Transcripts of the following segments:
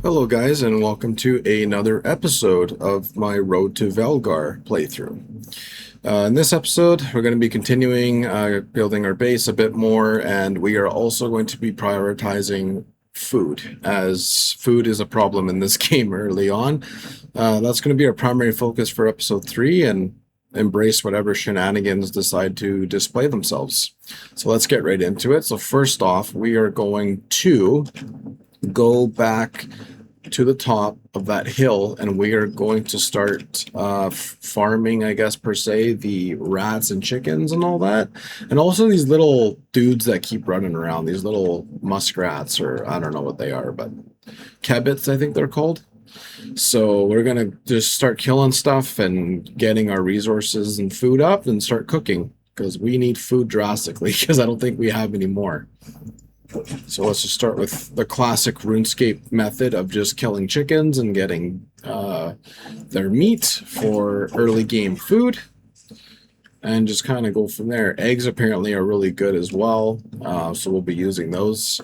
Hello guys, and welcome to another episode of my Road to Velgar playthrough. In this episode, we're going to be continuing building our base a bit more, and we are also going to be prioritizing food, as food is a problem in this game early on. That's going to be our primary focus for episode 3, and embrace whatever shenanigans decide to display themselves. So let's get right into it. So first off, we are going to go back to the top of that hill, and we are going to start farming, I guess, per se, the rats and chickens and all that, and also these little dudes that keep running around, these little muskrats, or I don't know what they are, but kebits, I think they're called. So we're gonna just start killing stuff and getting our resources and food up and start cooking, because we need food drastically, because I don't think we have any more. So let's just start with the classic RuneScape method of just killing chickens and getting their meat for early game food, and just kind of go from there. Eggs apparently are really good as well, so we'll be using those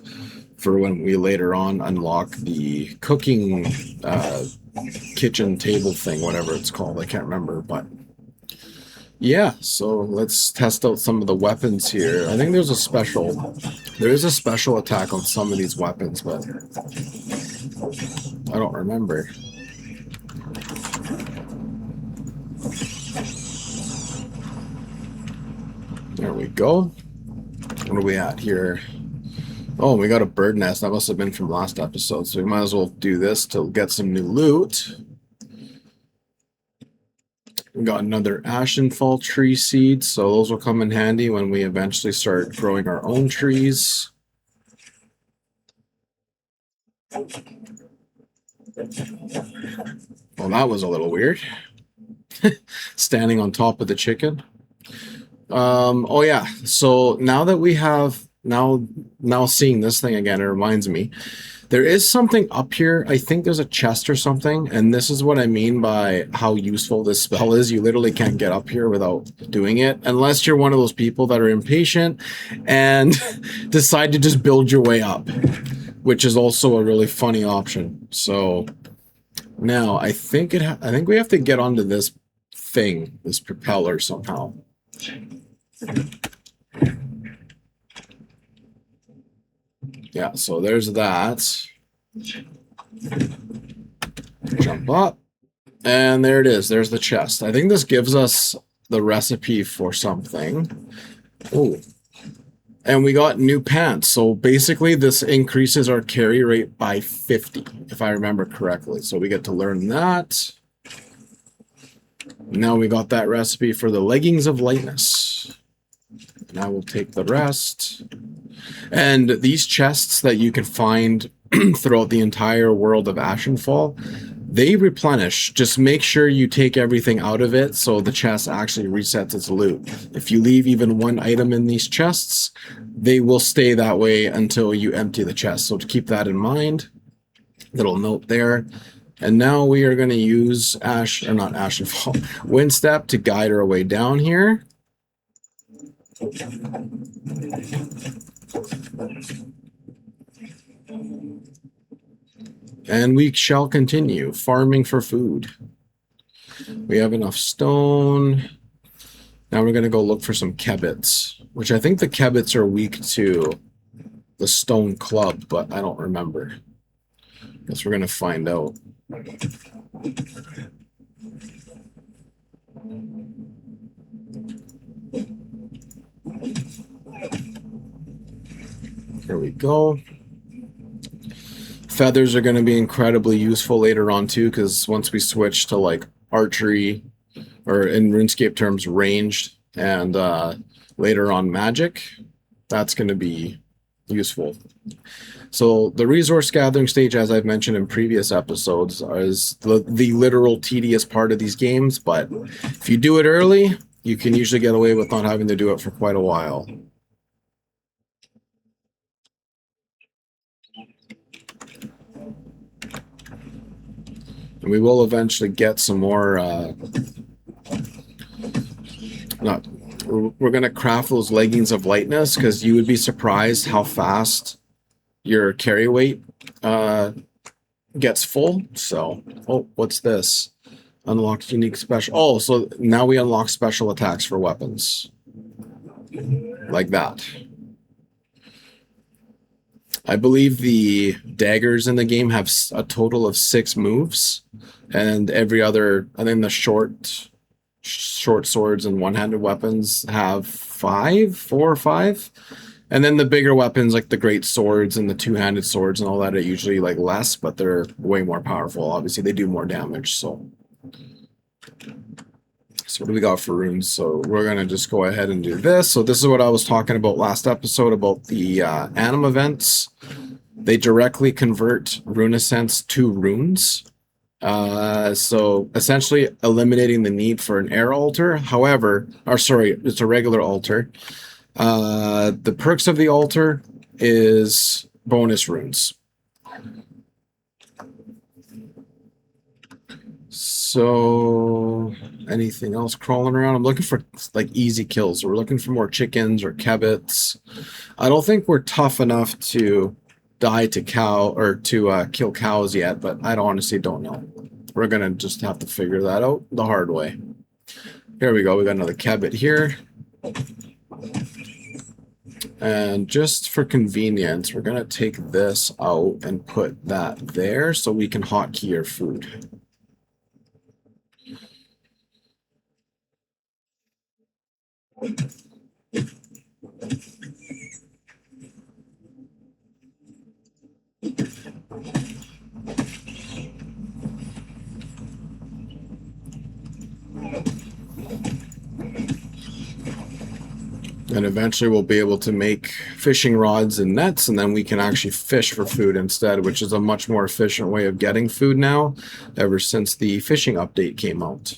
for when we later on unlock the cooking kitchen table thing, whatever it's called. I can't remember, but yeah, so let's test out some of the weapons here. I think there is a special attack on some of these weapons, but I don't remember. There we go. What are we at here? Oh, we got a bird nest. That must have been from last episode, so we might as well do this to get some new loot. We got another Ashenfall tree seed, so those will come in handy when we eventually start growing our own trees. Well, that was a little weird. Standing on top of the chicken. Oh yeah, so now that we have now seeing this thing again, it reminds me there is something up here. I think there's a chest or something, and this is what I mean by how useful this spell is. You literally can't get up here without doing it, unless you're one of those people that are impatient and decide to just build your way up, which is also a really funny option. So now I think we have to get onto this thing, this propeller somehow. Yeah, so there's that. Jump up. And there it is. There's the chest. I think this gives us the recipe for something. Oh. And we got new pants. So basically this increases our carry rate by 50, if I remember correctly. So we get to learn that. Now we got that recipe for the leggings of lightness. And I will take the rest. And these chests that you can find throughout the entire world of Ashenfall, they replenish. Just make sure you take everything out of it so the chest actually resets its loot. If you leave even one item in these chests, they will stay that way until you empty the chest. So to keep that in mind, little note there. And now we are going to use Windstep to guide our way down here. And we shall continue farming for food. We have enough stone. Now we're going to go look for some kebits, which I think the kebits are weak to the stone club, but I don't remember. Guess we're going to find out. Here we go. Feathers are going to be incredibly useful later on too, because once we switch to like archery, or in RuneScape terms ranged, and later on magic, that's going to be useful. So the resource gathering stage, as I've mentioned in previous episodes, is the literal tedious part of these games, but if you do it early, you can usually get away with not having to do it for quite a while. And we will eventually get some more, we're going to craft those leggings of lightness, because you would be surprised how fast your carry weight gets full. So, oh, what's this? Unlocks unique special. Oh, so now we unlock special attacks for weapons. Like that. I believe the daggers in the game have a total of 6 moves, and every other, I think the short swords and one-handed weapons have 4 or 5. And then the bigger weapons like the great swords and the two-handed swords and all that are usually like less, but they're way more powerful. Obviously, they do more damage. So what do we got for runes? So we're gonna just go ahead and do this. So this is what I was talking about last episode about the anim events. They directly convert rune essence to runes. So essentially eliminating the need for an air altar. However, or sorry, it's a regular altar. The perks of the altar is bonus runes. So anything else crawling around? I'm looking for like easy kills. We're looking for more chickens or kebits. I don't think we're tough enough to die to cow or to kill cows yet, but I honestly don't know. We're gonna just have to figure that out the hard way. Here we go. We got another kebit here. And just for convenience, we're gonna take this out and put that there so we can hotkey our food. And eventually we'll be able to make fishing rods and nets, and then we can actually fish for food instead, which is a much more efficient way of getting food now, ever since the fishing update came out.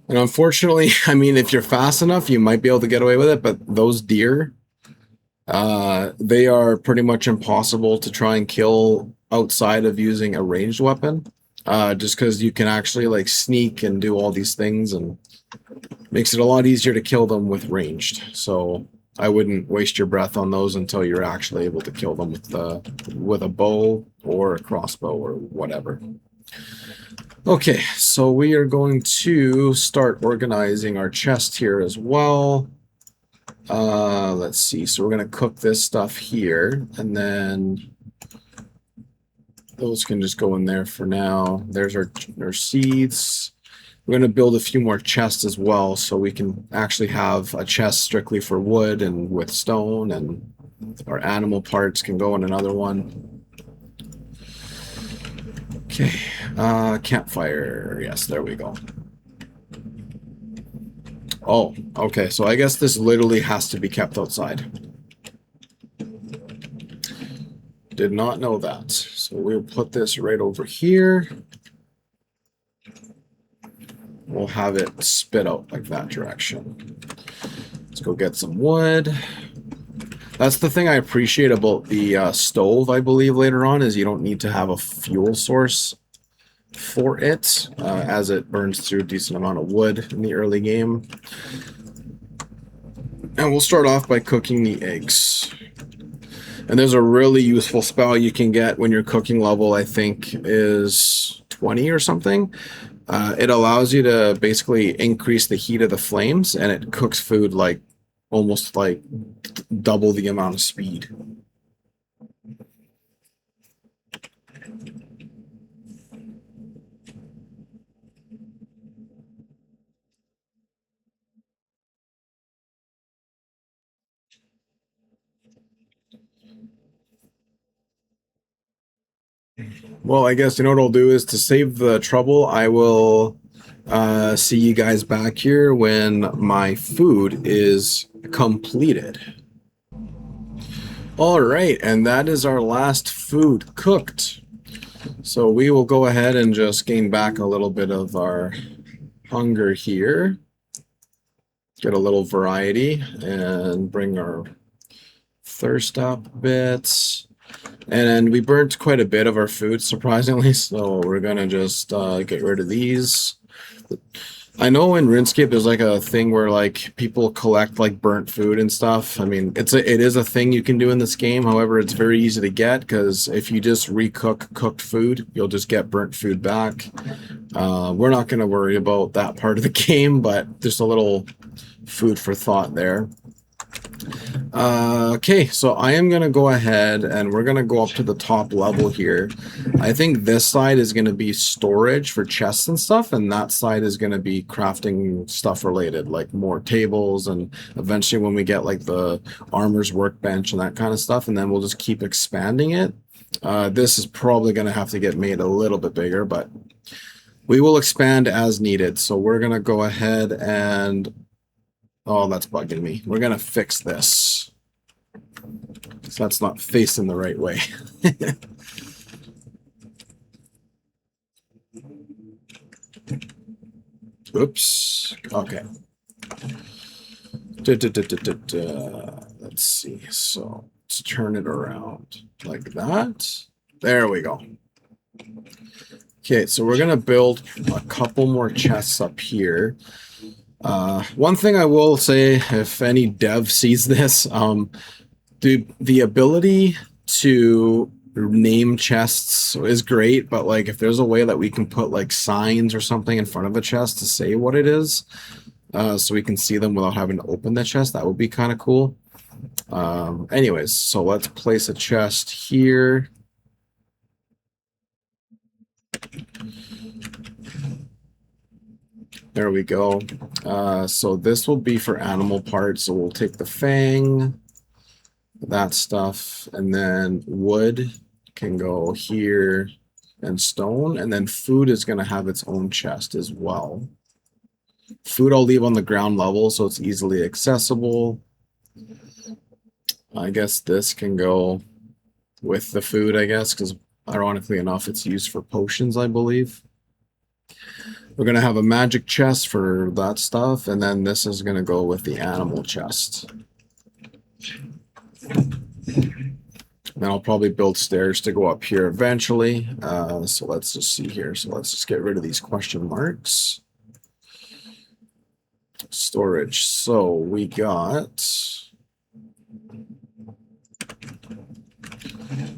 And unfortunately, I mean, if you're fast enough, you might be able to get away with it, but those deer, they are pretty much impossible to try and kill outside of using a ranged weapon. Just because you can actually like sneak and do all these things, and makes it a lot easier to kill them with ranged. So I wouldn't waste your breath on those until you're actually able to kill them with a bow or a crossbow or whatever. Okay, so we are going to start organizing our chest here as well. Let's see. So we're going to cook this stuff here, and then those can just go in there for now. There's our seeds. We're going to build a few more chests as well, so we can actually have a chest strictly for wood and with stone, and our animal parts can go in another one. Okay, campfire. Yes, there we go. Oh, okay, so I guess this literally has to be kept outside. Did not know that. So we'll put this right over here. We'll have it spit out like that direction. Let's go get some wood. That's the thing I appreciate about the stove, I believe, later on, is you don't need to have a fuel source for it, as it burns through a decent amount of wood in the early game. And we'll start off by cooking the eggs. And there's a really useful spell you can get when your cooking level, I think, is 20 or something. It allows you to basically increase the heat of the flames, and it cooks food like almost like double the amount of speed. Well, I guess you know what I'll do is, to save the trouble, I will see you guys back here when my food is completed. All right, and that is our last food cooked. So we will go ahead and just gain back a little bit of our hunger here. Get a little variety and bring our thirst up a bit. And we burnt quite a bit of our food, surprisingly, so we're gonna just get rid of these. I know in RuneScape there's like a thing where like people collect like burnt food and stuff. I mean, it is a thing you can do in this game. However, it's very easy to get because if you just recook cooked food, you'll just get burnt food back. We're not going to worry about that part of the game, but just a little food for thought there. Okay, so I am going to go ahead and we're going to go up to the top level here. I think this side is going to be storage for chests and stuff, and that side is going to be crafting stuff related, like more tables, and eventually when we get like the armor's workbench and that kind of stuff, and then we'll just keep expanding it. This is probably going to have to get made a little bit bigger, but we will expand as needed. So we're going to go ahead and... Oh, that's bugging me. We're going to fix this. So that's not facing the right way. Oops. Okay. Let's see. So let's turn it around like that. There we go. Okay, so we're going to build a couple more chests up here. One thing I will say, if any dev sees this, the ability to name chests is great, but like if there's a way that we can put like signs or something in front of a chest to say what it is, so we can see them without having to open the chest, that would be kind of cool. Anyways, so let's place a chest here. There we go. So this will be for animal parts. So we'll take the fang, that stuff, and then wood can go here, and stone, and then food is going to have its own chest as well. Food I'll leave on the ground level so it's easily accessible. I guess this can go with the food, I guess, because ironically enough, it's used for potions, I believe. We're going to have a magic chest for that stuff, and then this is going to go with the animal chest. Then I'll probably build stairs to go up here eventually. So let's just see here. So let's just get rid of these question marks. Storage. So we got...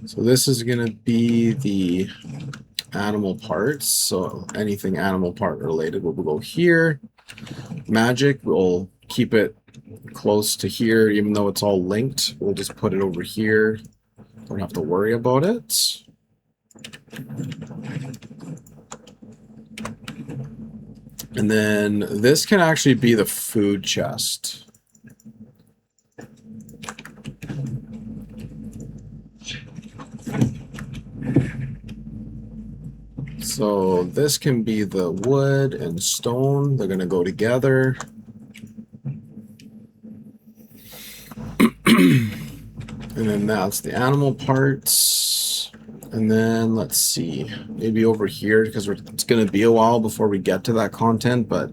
So this is going to be the animal parts. So anything animal part related will go here. Magic, we'll keep it close to here, even though it's all linked. We'll just put it over here. Don't have to worry about it. And then this can actually be the food chest. So this can be the wood and stone. They're going to go together. And then that's the animal parts. And then let's see, maybe over here, because it's going to be a while before we get to that content, but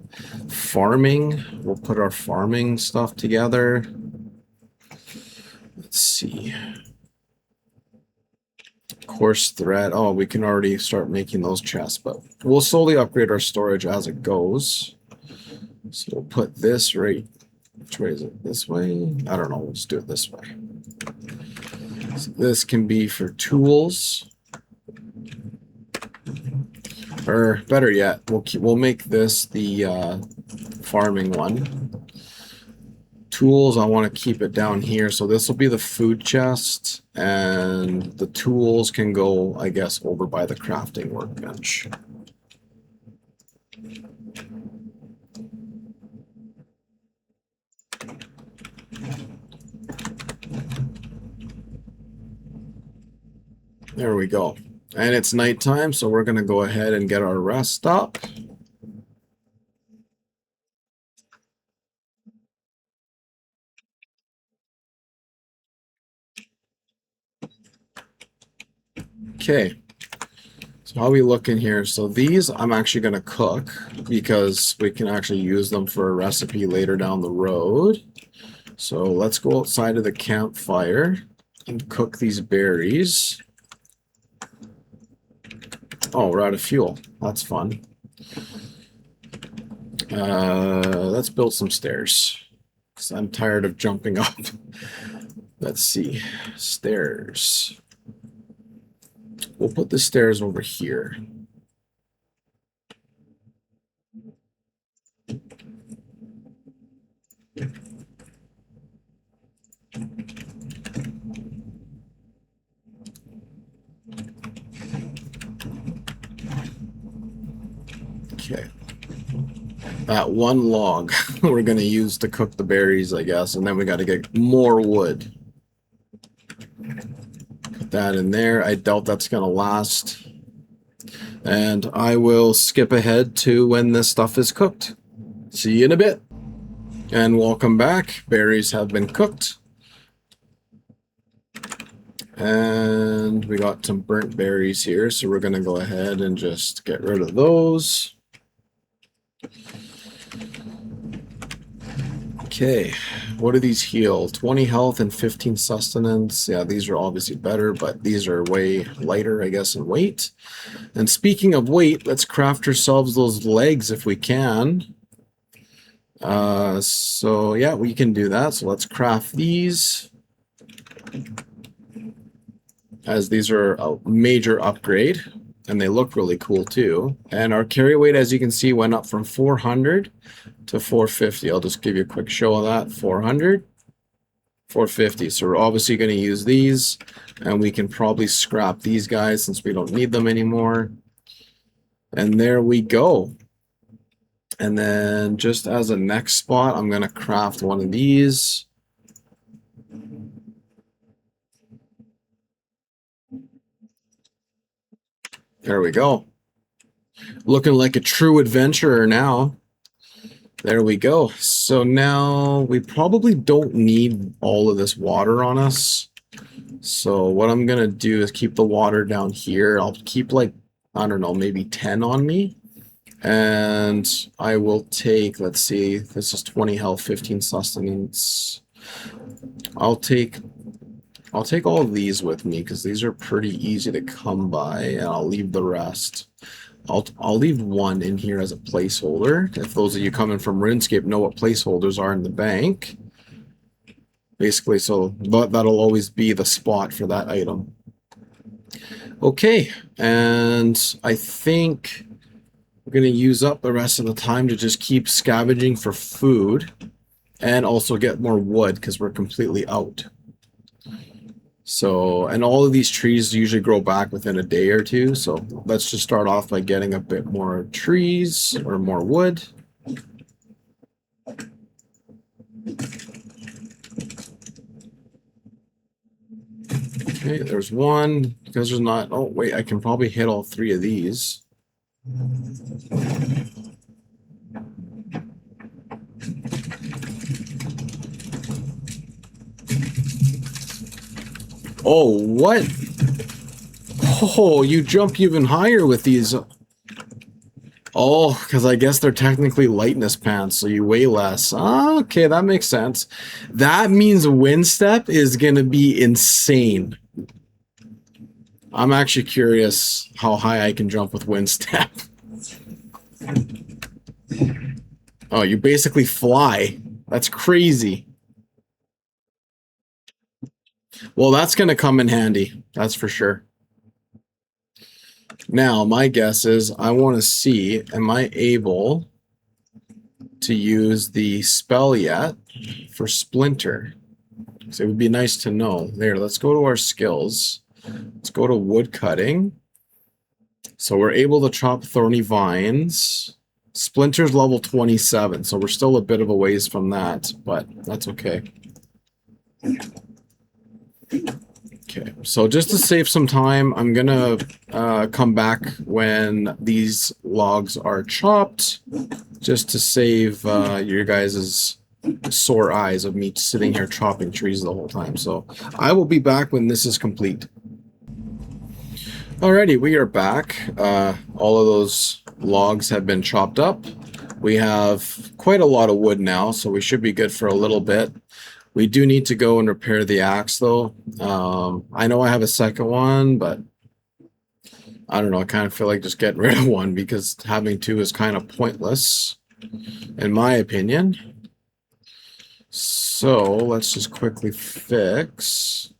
farming, we'll put our farming stuff together. Let's see. Coarse thread. Oh, we can already start making those chests, but we'll slowly upgrade our storage as it goes. So we'll put this right. Which way is it? This way? I don't know. Let's do it this way. So this can be for tools. Or better yet, we'll make this the farming one. Tools, I want to keep it down here. So this will be the food chest, and the tools can go, I guess, over by the crafting workbench. There we go. And it's nighttime, so we're going to go ahead and get our rest up. Okay. How are we looking here? So these I'm actually going to cook because we can actually use them for a recipe later down the road. So let's go outside of the campfire and cook these berries. Oh, we're out of fuel. That's fun. Let's build some stairs because I'm tired of jumping up. Let's see. Stairs. We'll put the stairs over here. Okay. That one log we're going to use to cook the berries, I guess, and then we got to get more wood. Put that in there. I doubt that's going to last. And I will skip ahead to when this stuff is cooked. See you in a bit. And welcome back. Berries have been cooked. And we got some burnt berries here, so we're going to go ahead and just get rid of those. Okay, what do these heal? 20 health and 15 sustenance. Yeah, these are obviously better, but these are way lighter, I guess, in weight. And speaking of weight, let's craft ourselves those legs if we can. So yeah, we can do that. So let's craft these, as these are a major upgrade, and they look really cool too. And our carry weight, as you can see, went up from 400 to 450. I'll just give you a quick show of that. 400, 450. So we're obviously going to use these, and we can probably scrap these guys since we don't need them anymore. And there we go. And then just as a next spot, I'm going to craft one of these. There we go. Looking like a true adventurer now. There we go. So now we probably don't need all of this water on us. So what I'm going to do is keep the water down here. I'll keep like, I don't know, maybe 10 on me. And I will take, let's see, this is 20 health, 15 sustenance. I'll take all of these with me because these are pretty easy to come by, and I'll leave the rest. I'll leave one in here as a placeholder. If those of you coming from RuneScape know what placeholders are in the bank. Basically, so that'll always be the spot for that item. Okay, and I think we're going to use up the rest of the time to just keep scavenging for food and also get more wood because we're completely out. So, and all of these trees usually grow back within a day or two. So let's just start off by getting a bit more trees or more wood. Okay, there's one. Because there's not, oh wait, I can probably hit all three of these. Oh, what? Oh, you jump even higher with these. Oh, because I guess they're technically lightness pants, so you weigh less. Okay, that makes sense. That means wind step is going to be insane. I'm actually curious how high I can jump with wind step. Oh, you basically fly. That's crazy. Well, that's going to come in handy. That's for sure. Now, my guess is I want to see, am I able to use the spell yet for Splinter? So it would be nice to know. There, let's go to our skills. Let's go to wood cutting. So we're able to chop thorny vines. Splinter's level 27, so we're still a bit of a ways from that, but that's okay. Okay, so just to save some time, I'm gonna come back when these logs are chopped, just to save your guys' sore eyes of me sitting here chopping trees the whole time. So I will be back when this is complete. Alrighty, we are back. All of those logs have been chopped up. We have quite a lot of wood now, so we should be good for a little bit. We do need to go and repair the axe, though. I know I have a second one, but I don't know. I kind of feel like just getting rid of one because having two is kind of pointless, in my opinion. So let's just quickly fix.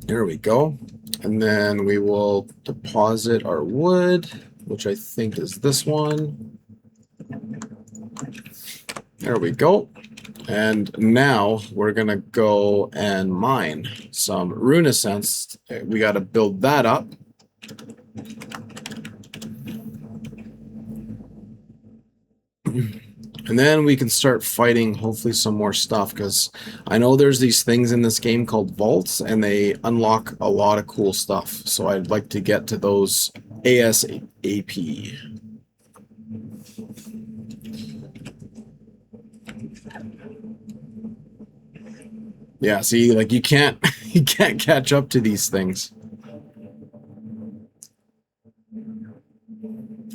There we go. And then we will deposit our wood, which I think is this one. There we go. And now we're going to go and mine some Runescape. We got to build that up. And then we can start fighting, hopefully, some more stuff, because I know there's these things in this game called vaults, and they unlock a lot of cool stuff. So I'd like to get to those ASAP. Yeah, see, like you can't catch up to these things.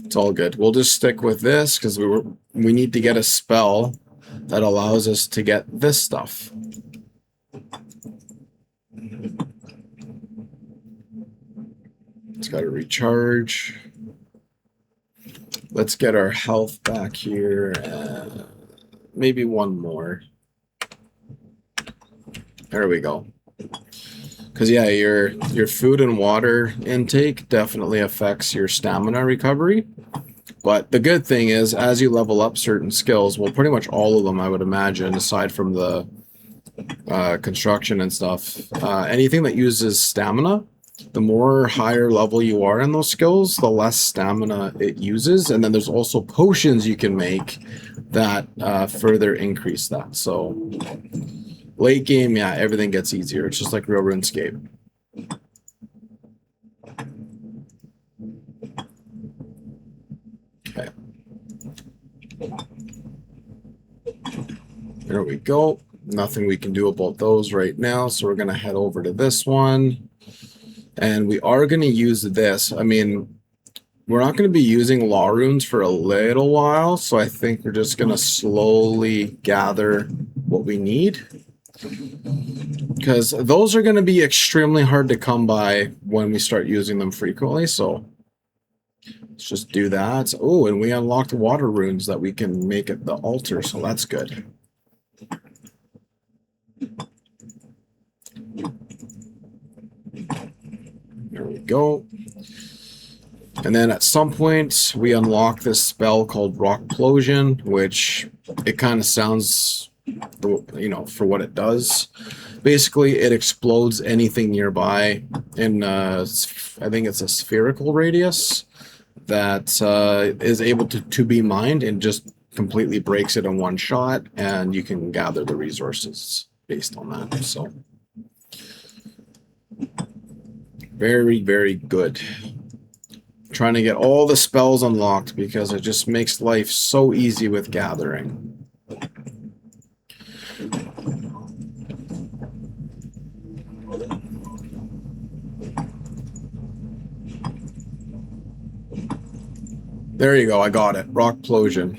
It's all good. We'll just stick with this because we need to get a spell that allows us to get this stuff. It's got to recharge. Let's get our health back here. Maybe one more. There we go. Because yeah, your food and water intake definitely affects your stamina recovery. But the good thing is, as you level up certain skills, well, pretty much all of them, I would imagine, aside from the construction and stuff, anything that uses stamina, the more higher level you are in those skills, the less stamina it uses. And then there's also potions you can make that further increase that. So late game, yeah, everything gets easier. It's just like real RuneScape. Okay. There we go. Nothing we can do about those right now, so we're going to head over to this one. And we are going to use this. I mean, we're not going to be using law runes for a little while, so I think we're just going to slowly gather what we need. Because those are going to be extremely hard to come by when we start using them frequently, so let's just do that. Oh, and we unlocked water runes that we can make at the altar, so that's good. There we go. And then at some point, we unlock this spell called Rockplosion, which it kind of sounds, you know, for what it does. Basically, it explodes anything nearby in, I think it's a spherical radius that is able to be mined and just completely breaks it in one shot, and you can gather the resources based on that. So very, very good. Trying to get all the spells unlocked because it just makes life so easy with gathering. There you go, I got it. Rockplosion.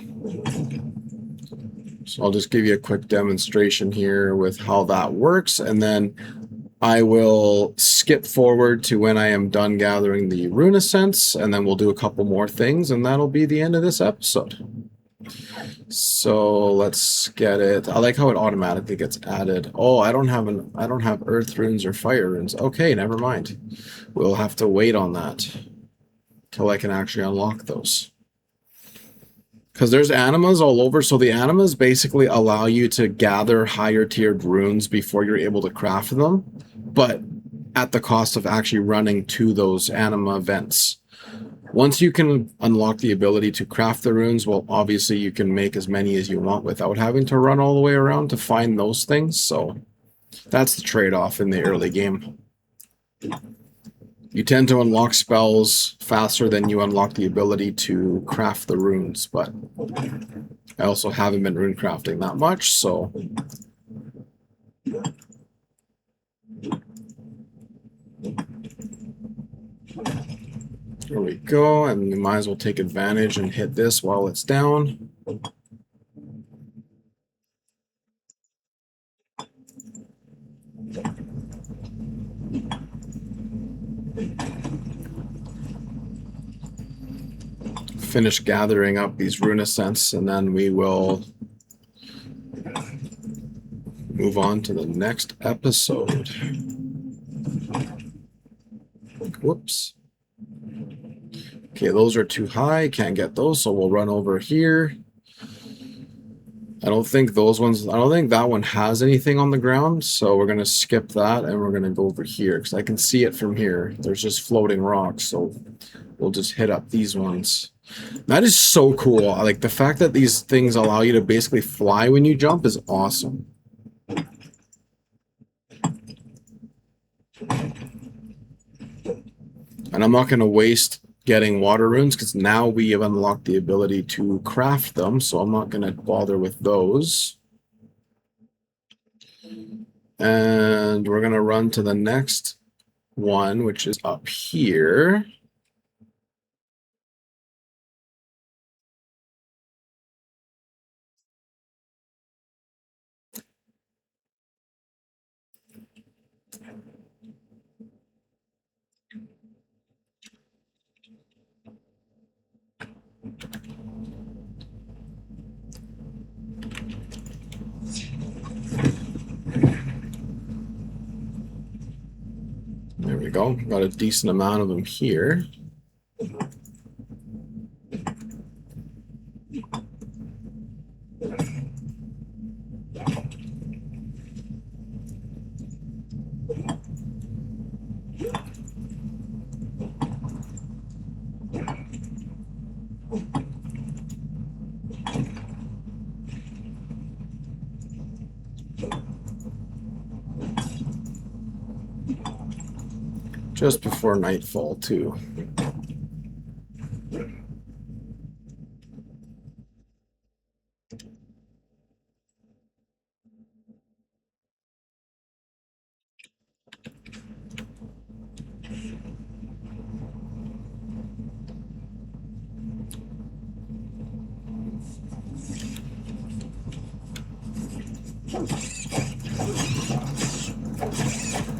So I'll just give you a quick demonstration here with how that works, and then I will skip forward to when I am done gathering the Runescape, and then we'll do a couple more things, and that'll be the end of this episode. So let's get it. I like how it automatically gets added. Oh, I don't have earth runes or fire runes. Okay, never mind. We'll have to wait on that till I can actually unlock those. Because there's animas all over, so the animas basically allow you to gather higher tiered runes before you're able to craft them, but at the cost of actually running to those anima events. Once you can unlock the ability to craft the runes, well, obviously you can make as many as you want without having to run all the way around to find those things, so that's the trade-off in the early game. You tend to unlock spells faster than you unlock the ability to craft the runes, but I also haven't been rune crafting that much, so There we go, and we might as well take advantage and hit this while it's down. Finish gathering up these Runescents, and then we will move on to the next episode. Whoops. Okay, those are too high. Can't get those, so we'll run over here. I don't think that one has anything on the ground, so we're going to skip that, and we're going to go over here, because I can see it from here. There's just floating rocks, so we'll just hit up these ones. That is so cool. Like, the fact that these things allow you to basically fly when you jump is awesome. And I'm not going to waste getting water runes, because now we have unlocked the ability to craft them, so I'm not going to bother with those. And we're going to run to the next one, which is up here. There we go. Got a decent amount of them here. Just before nightfall, too.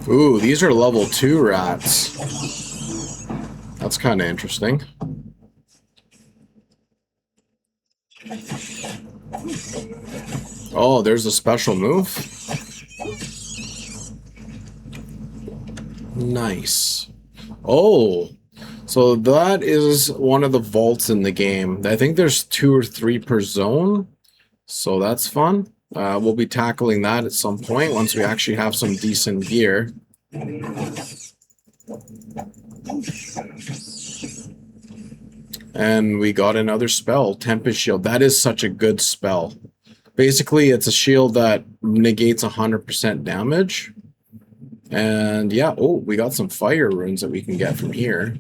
Ooh, these are level 2 rats. That's kind of interesting. Oh, there's a special move. Nice. Oh, so that is one of the vaults in the game. I think there's 2 or 3 per zone, so that's fun. We'll be tackling that at some point once we actually have some decent gear. And we got another spell, Tempest Shield. That is such a good spell. Basically, it's a shield that negates 100% damage. And yeah, oh, we got some fire runes that we can get from here.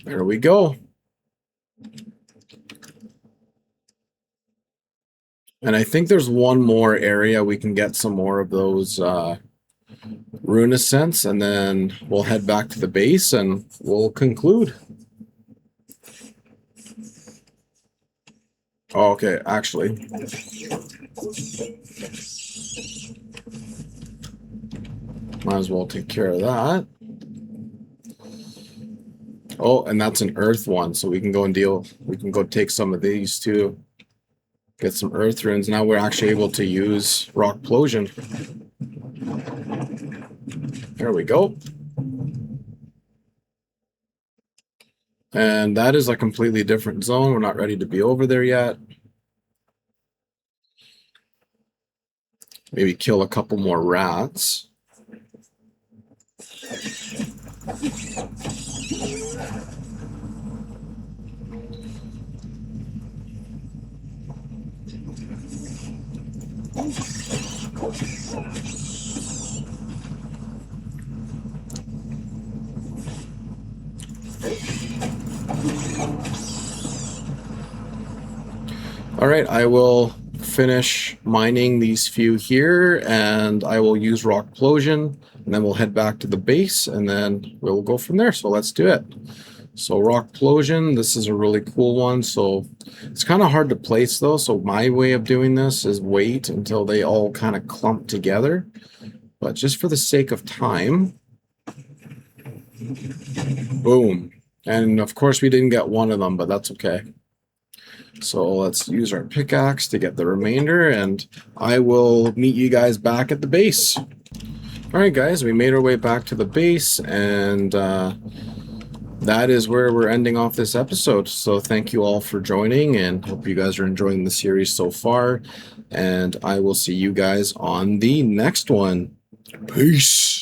There we go. And I think there's one more area we can get some more of those Runescents, and then we'll head back to the base and we'll conclude. Oh, okay, actually. Might as well take care of that. Oh, and that's an earth one, so we can go take some of these too. Get some earth runes. Now we're actually able to use rock plosion. There we go. And that is a completely different zone. We're not ready to be over there yet. Maybe kill a couple more rats. All right, I will finish mining these few here, and I will use rock plosion, and then we'll head back to the base, and then we'll go from there. So let's do it. So rock plosion, this is a really cool one. So it's kind of hard to place though. So my way of doing this is wait until they all kind of clump together. But just for the sake of time, boom. And of course we didn't get one of them, but that's okay. So let's use our pickaxe to get the remainder, and I will meet you guys back at the base. All right, guys, we made our way back to the base, and that is where we're ending off this episode. So thank you all for joining, and hope you guys are enjoying the series so far. And I will see you guys on the next one. Peace.